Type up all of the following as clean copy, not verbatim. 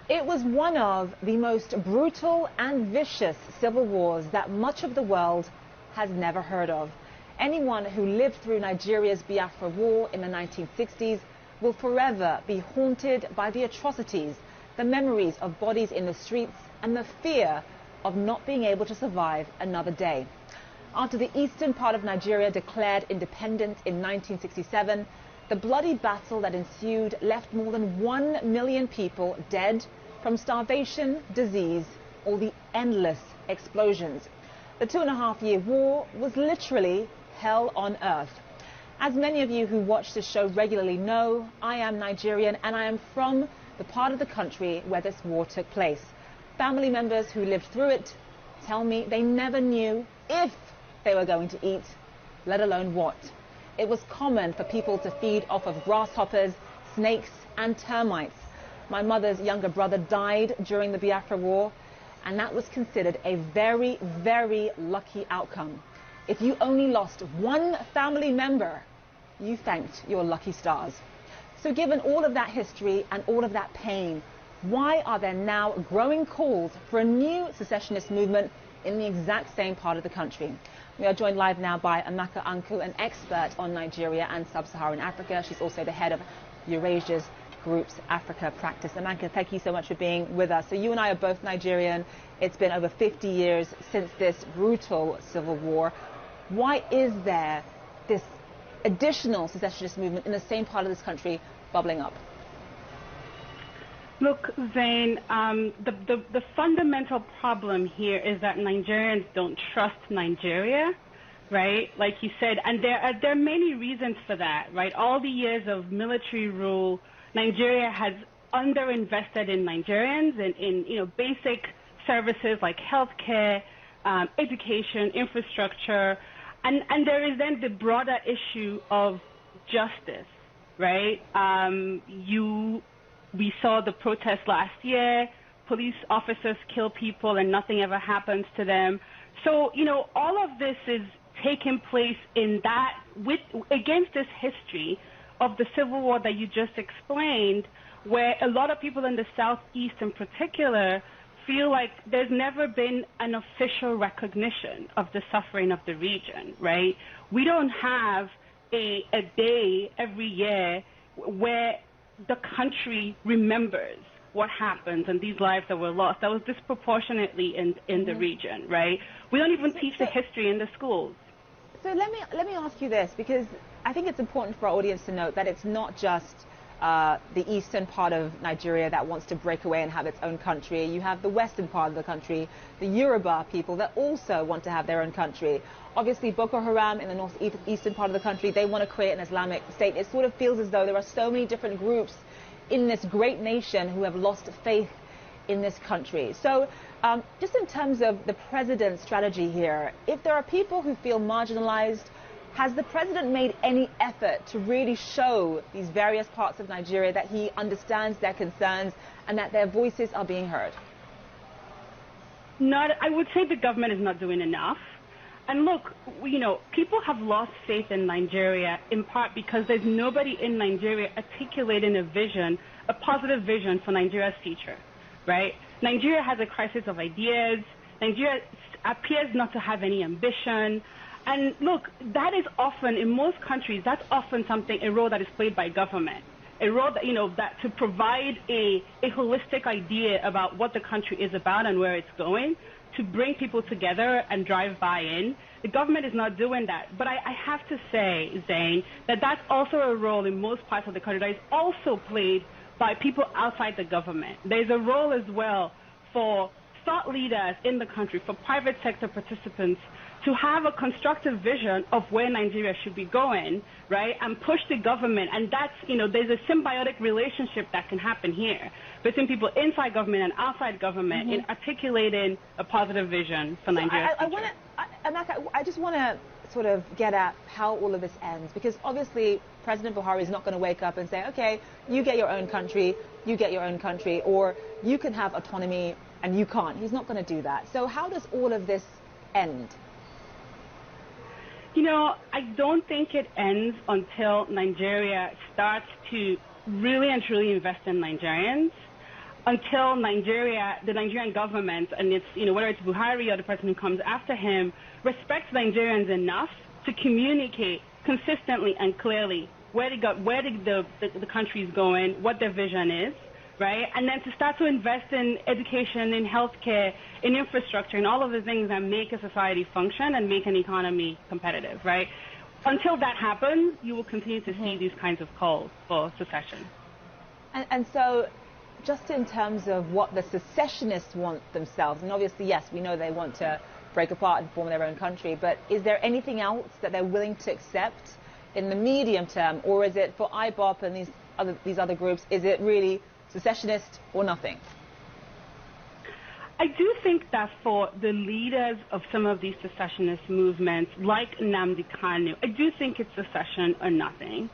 It was one of the most brutal and vicious civil wars that much of the world has never heard of. Anyone who lived through Nigeria's Biafra War in the 1960s will forever be haunted by the atrocities, the memories of bodies in the streets, and the fear of not being able to survive another day. After the eastern part of Nigeria declared independence in 1967, the bloody battle that ensued left more than 1 million people dead from starvation, disease, or the endless explosions. The 2.5-year war was literally hell on earth. As many of you who watch this show regularly know, I am Nigerian and I am from the part of the country where this war took place. Family members who lived through it tell me they never knew if they were going to eat, let alone what. It was common for people to feed off of grasshoppers, snakes, and termites. My mother's younger brother died during the Biafra War, and that was considered a very, very lucky outcome. If you only lost one family member, you thanked your lucky stars. So given all of that history and all of that pain, why are there now growing calls for a new secessionist movement in the exact same part of the country? We are joined live now by Amaka Anku, an expert on Nigeria and sub-Saharan Africa. She's also the head of Eurasia's Group's Africa practice. Amaka, thank you so much for being with us. So you and I are both Nigerian. It's been over 50 years since this brutal civil war. Why is there this additional secessionist movement in the same part of this country bubbling up? Look, Zain, the fundamental problem here is that Nigerians don't trust Nigeria, right? Like you said, and there are many reasons for that, right? All the years of military rule, Nigeria has underinvested in Nigerians and in basic services like healthcare, education, infrastructure, and there is then the broader issue of justice, right? We saw the protests last year. Police officers kill people and nothing ever happens to them. So, all of this is taking place in that against this history of the civil war that you just explained, where a lot of people in the Southeast in particular feel like there's never been an official recognition of the suffering of the region, right? We don't have a day every year where the country remembers what happened and these lives that were lost. That was disproportionately in the region, right? We don't even teach the history in the schools. So let me ask you this, because I think it's important for our audience to note that it's not just the eastern part of Nigeria that wants to break away and have its own country. You have the western part of the country, the Yoruba people that also want to have their own country. Obviously, Boko Haram in the northeastern part of the country, they want to create an Islamic state. It sort of feels as though there are so many different groups in this great nation who have lost faith in this country. So just in terms of the president's strategy here, if there are people who feel marginalized, has the president made any effort to really show these various parts of Nigeria that he understands their concerns and that their voices are being heard? I would say the government is not doing enough. And look, people have lost faith in Nigeria in part because there's nobody in Nigeria articulating a positive vision for Nigeria's future, right? Nigeria has a crisis of ideas. Nigeria appears not to have any ambition. And look, that is often, in most countries, that's often a role that is played by government. A role that, that to provide a holistic idea about what the country is about and where it's going, to bring people together and drive buy-in. The government is not doing that. But I have to say, Zain, that that's also a role in most parts of the country that is also played by people outside the government. There's a role as well for thought leaders in the country, for private sector participants, to have a constructive vision of where Nigeria should be going, right, and push the government. And that's, there's a symbiotic relationship that can happen here between people inside government and outside government in articulating a positive vision for Nigeria's future. I just want to sort of get at how all of this ends, because obviously President Buhari is not going to wake up and say, okay, you get your own country, you get your own country, or you can have autonomy and you can't. He's not going to do that. So how does all of this end? I don't think it ends until Nigeria starts to really and truly invest in Nigerians. until the Nigerian government, and it's, whether it's Buhari or the person who comes after him, respects Nigerians enough to communicate consistently and clearly where the country is going, what their vision is, right? And then to start to invest in education, in healthcare, in infrastructure, and all of the things that make a society function and make an economy competitive, right? Until that happens, you will continue to see these kinds of calls for secession. And so, just in terms of what the secessionists want themselves, and obviously, yes, we know they want to break apart and form their own country, but is there anything else that they're willing to accept in the medium term, or is it for IBOP and these other groups, is it really secessionist or nothing? I do think that for the leaders of some of these secessionist movements, like Nnamdi Kanu, I do think it's secession or nothing.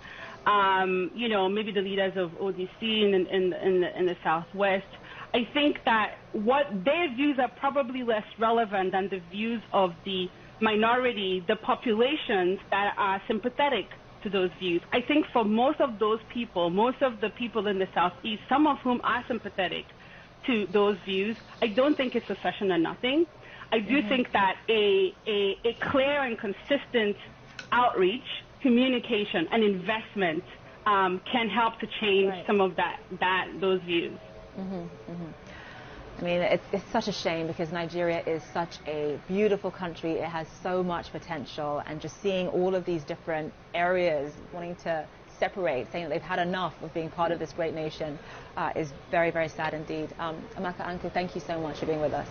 Maybe the leaders of ODC in the Southwest. I think that what their views are probably less relevant than the views of the minority, the populations that are sympathetic to those views. I think for most of those people, most of the people in the Southeast, some of whom are sympathetic to those views, I don't think it's secession or nothing. I do think that a clear and consistent outreach, communication, and investment can help to change some of those views. I mean, it's such a shame because Nigeria is such a beautiful country. It has so much potential, and just seeing all of these different areas wanting to separate, saying that they've had enough of being part of this great nation is very, very sad indeed. Amaka Anku, thank you so much for being with us.